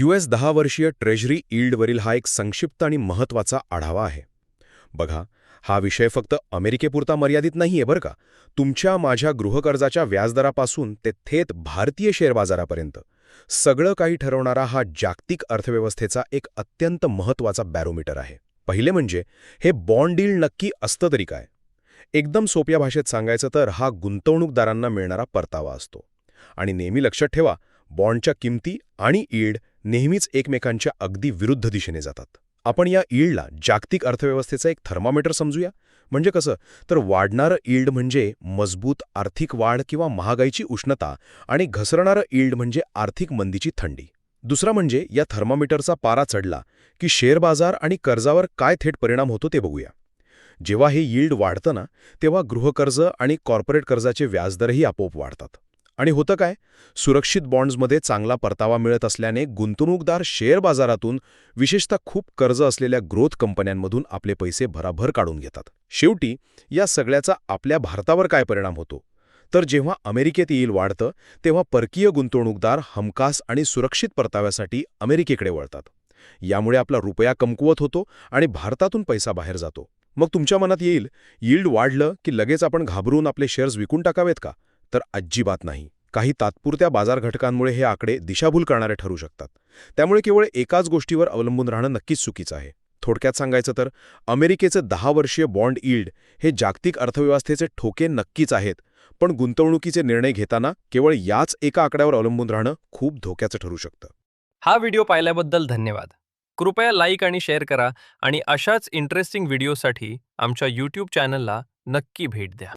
US 10 वर्षीय treasury यील्डवरील हा एक संक्षिप्त आणि महत्त्वाचा आढावा आहे. बघा, हा विषय फक्त अमेरिकेपुरता मर्यादित नाहीये बरं का. तुमच्या माझ्या गृहकर्जाच्या व्याजदरापासून ते थेट भारतीय शेअर बाजारापर्यंत सगळं काही ठरवणारा हा जागतिक अर्थव्यवस्थेचा एक अत्यंत महत्त्वाचा बॅरोमीटर आहे. पहिले म्हणजे हे बॉन्ड डील नक्की असतं तरी काय? एकदम सोप्या भाषेत सांगायचं तर हा गुंतवणूकदारांना मिळणारा परतावा असतो. आणि नेहमी लक्षात ठेवा, बॉन्डच्या किमती आणि यील्ड नेहमीच एकमेकांच्या अगदी विरुद्ध दिशेने जातात. आपण या यील्डला जागतिक अर्थव्यवस्थेचा एक थर्मामीटर समजूया. म्हणजे कसं, तर वाढणारं यील्ड म्हणजे मजबूत आर्थिक वाढ किंवा महागाईची उष्णता आणि घसरणारं यील्ड म्हणजे आर्थिक मंदीची थंडी. दुसरा म्हणजे या थर्मामीटरचा पारा चढला की शेअर बाजार आणि कर्जावर काय थेट परिणाम होतो ते बघूया. जेव्हा हे यील्ड वाढतं ना, तेव्हा गृहकर्ज आणि कॉर्पोरेट कर्जाचे व्याजदरही आपोआप वाढतात. आणि होतं काय? सुरक्षित बॉन्ड्समध्ये चांगला परतावा मिळत असल्याने गुंतवणूकदार शेअर बाजारातून, विशेषतः खूप कर्ज असलेल्या ग्रोथ कंपन्यांमधून आपले पैसे भराभर काढून घेतात. शेवटी या सगळ्याचा आपल्या भारतावर काय परिणाम होतो? तर जेव्हा अमेरिकेत यील्ड वाढतं, तेव्हा परकीय गुंतवणूकदार हमखास आणि सुरक्षित परताव्यासाठी अमेरिकेकडे वळतात. यामुळे आपला रुपया कमकुवत होतो आणि भारतातून पैसा बाहेर जातो. मग तुमच्या मनात येईल, यील्ड वाढलं की लगेच आपण घाबरून आपले शेअर्स विकून टाकावेत का? तर अजिबात नाही. काही तात्पुरत्या बाजार घटकांमुळे हे आकडे दिशाभूल करणारे ठरू शकतात. त्यामुळे केवळ एकाच गोष्टीवर अवलंबून राहणं नक्कीच चुकीचं आहे. थोडक्यात सांगायचं तर अमेरिकेचं 10 वर्षीय बॉन्ड यील्ड हे जागतिक अर्थव्यवस्थेचे ठोके नक्कीच आहेत, पण गुंतवणुकीचे निर्णय घेताना केवळ याच एका आकड्यावर अवलंबून राहणं खूप धोक्याचं ठरू शकतं. हा व्हिडिओ पाहिल्याबद्दल धन्यवाद. कृपया लाईक आणि शेअर करा आणि अशाच इंटरेस्टिंग व्हिडिओसाठी आमच्या यूट्यूब चॅनलला नक्की भेट द्या.